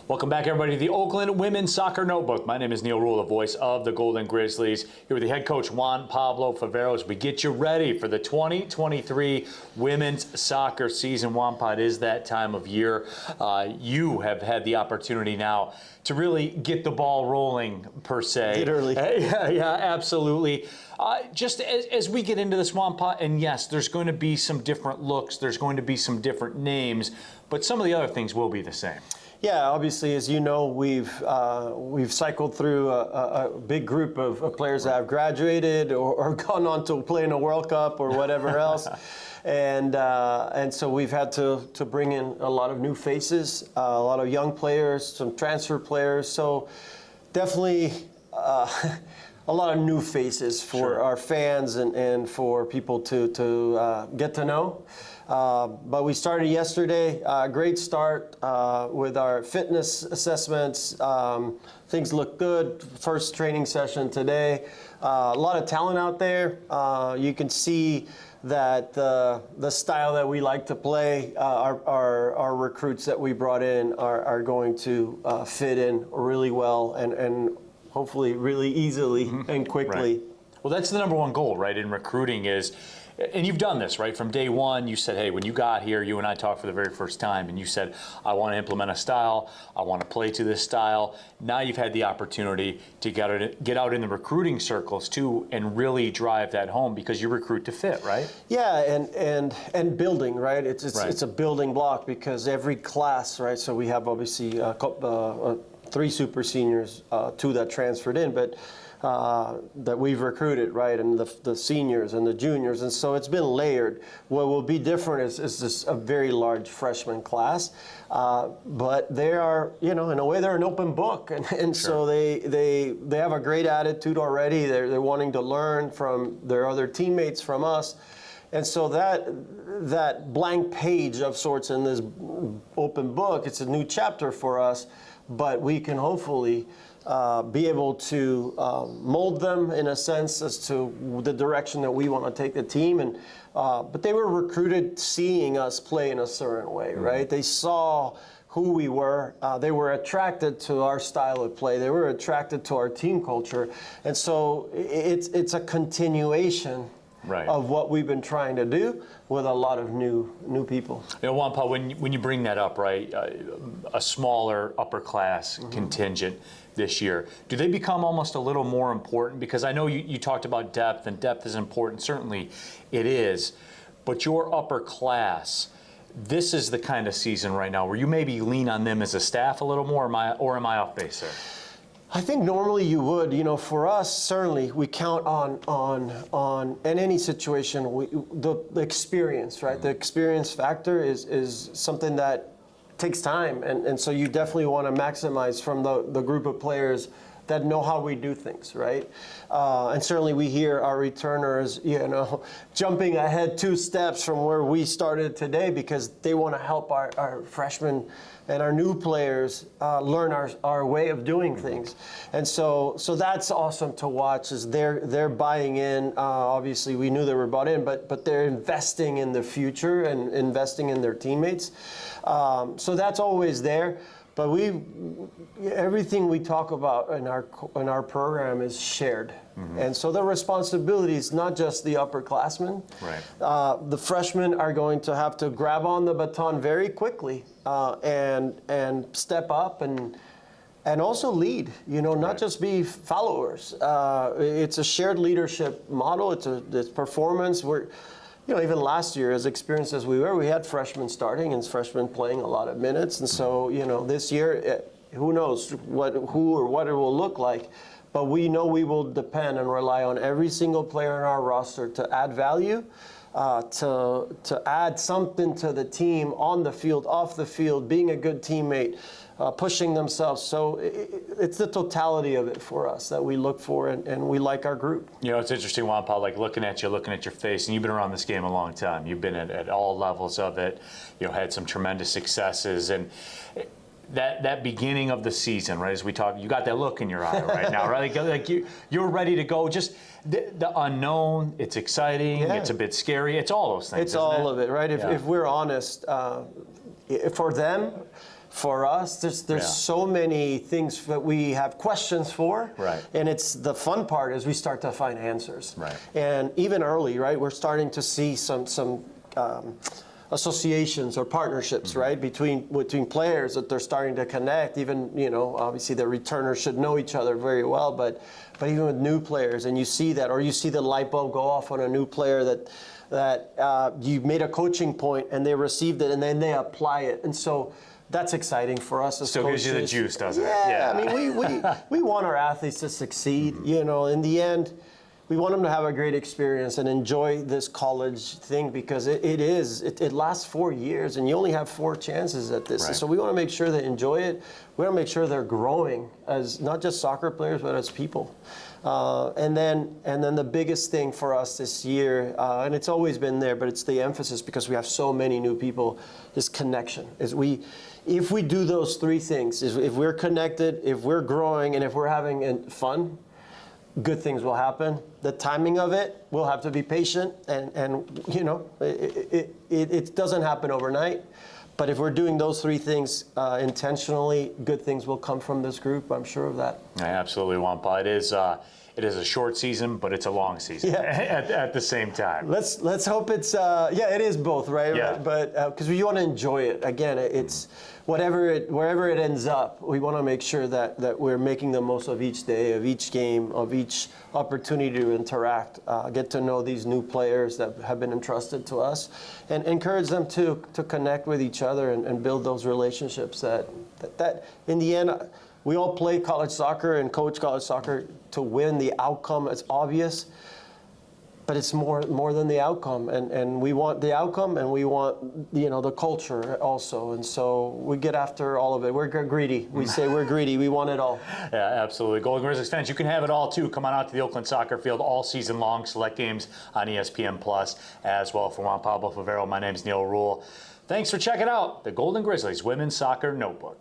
Welcome back, everybody, to the Oakland Women's Soccer Notebook. My name is Neal Ruhl, the voice of the Golden Grizzlies, here with the head coach, Juan Pablo Favero, as we get you ready for the 2023 women's soccer season. Juan, it is that time of year. You have had the opportunity now to really get the ball rolling, per se. Literally. Yeah, absolutely. Just as we get into this, Juan, and yes, there's going to be some different looks, there's going to be some different names, but some of the other things will be the same. Yeah, obviously, as you know, we've cycled through a big group of players that have graduated or gone on to play in a World Cup or whatever else, and so we've had to bring in a lot of new faces, a lot of young players, some transfer players. So definitely a lot of new faces for our fans and for people to get to know. But we started yesterday, great start with our fitness assessments. Things look good. First training session today. A lot of talent out there. You can see that the style that we like to play, our recruits that we brought in are going to fit in really well and hopefully really easily and quickly. Right. Well, that's the number one goal, right, in recruiting is, and you've done this, right? From day one, you said, hey, when you got here, you and I talked for the very first time, and you said, I want to implement a style. I want to play to this style. Now you've had the opportunity to get out in the recruiting circles, too, and really drive that home because you recruit to fit, right? Yeah, and building, right? It's a building block because every class, right? So we have obviously 3 super seniors, 2 that transferred in, but that we've recruited, right, and the seniors and the juniors, and so it's been layered. What will be different is this a very large freshman class, but they are, in a way, they're an open book, and so they have a great attitude already. They're wanting to learn from their other teammates, from us, and so that blank page of sorts in this open book, it's a new chapter for us, but we can hopefully be able to mold them in a sense as to the direction that we want to take the team. And but they were recruited seeing us play in a certain way, right? They saw who we were. They were attracted to our style of play. They were attracted to our team culture. And so it's a continuation of what we've been trying to do with a lot of new people. Juan Paul, when you bring that up, right, a smaller upper class contingent this year, do they become almost a little more important? Because I know you talked about depth, and depth is important. Certainly it is. But your upper class, this is the kind of season right now where you maybe lean on them as a staff a little more, or am I off base there? I think normally you would. For us, certainly we count on in any situation the experience, right? The experience factor is something that takes time, and so you definitely want to maximize from the group of players that know how we do things, right? And certainly we hear our returners, jumping ahead 2 steps from where we started today because they want to help our freshmen and our new players learn our way of doing things. And so that's awesome to watch, is they're buying in. Obviously, we knew they were bought in, but they're investing in the future and investing in their teammates. So that's always there. But everything we talk about in our program is shared, and so the responsibility is not just the upperclassmen. Right. The freshmen are going to have to grab on the baton very quickly and step up and also lead. Not just be followers. It's a shared leadership model. It's performance. Even last year, as experienced as we were, we had freshmen starting and freshmen playing a lot of minutes. And so, this year, who knows who or what it will look like. But we know we will depend and rely on every single player in our roster to add value, to add something to the team on the field, off the field, being a good teammate, pushing themselves. So it's the totality of it for us that we look for, and we like our group. It's interesting, Juan Paul, looking at your face, and you've been around this game a long time. You've been at all levels of it. Had some tremendous successes, and that beginning of the season, right? As we talk, you got that look in your eye right now, right? You're ready to go. Just the unknown. It's exciting. Yeah. It's a bit scary. It's all those things. It's all of it, right? If we're honest, for them, for us, there's Yeah. so many things that we have questions for. Right. And it's the fun part is we start to find answers. Right. And even early, right, we're starting to see some associations or partnerships, right, between players that they're starting to connect. Even, obviously the returners should know each other very well, but even with new players, and you see that, or you see the light bulb go off on a new player that you made a coaching point and they received it and then they apply it, and so that's exciting for us as Still coaches. gives you the juice, doesn't it? Yeah, I mean, we want our athletes to succeed. In the end, we want them to have a great experience and enjoy this college thing, because it lasts 4 years and you only have 4 chances at this. Right. So we want to make sure they enjoy it. We want to make sure they're growing as not just soccer players, but as people. And then the biggest thing for us this year, and it's always been there, but it's the emphasis because we have so many new people, is connection. If we do those 3 things, if we're connected, if we're growing, and if we're having fun, good things will happen. The timing of it, we'll have to be patient, and it doesn't happen overnight. But if we're doing those 3 things intentionally, good things will come from this group. I'm sure of that. Yeah, absolutely, Juan. It is a short season, but it's a long season at the same time. Let's hope it's it is both, right? Yeah. But because we want to enjoy it. Again, it's wherever it ends up, we want to make sure that we're making the most of each day, of each game, of each opportunity to interact, get to know these new players that have been entrusted to us, and encourage them to connect with each other and build those relationships that in the end, we all play college soccer and coach college soccer to win. The outcome is obvious, but it's more than the outcome, and we want the outcome, and we want the culture also, and so we get after all of it. We're greedy. We say we're greedy. We want it all. Yeah, absolutely. Golden Grizzlies fans, you can have it all too. Come on out to the Oakland soccer field all season long. Select games on ESPN Plus as well. For Juan, Pablo, Favero, my name's Neal Ruhl. Thanks for checking out the Golden Grizzlies Women's Soccer Notebook.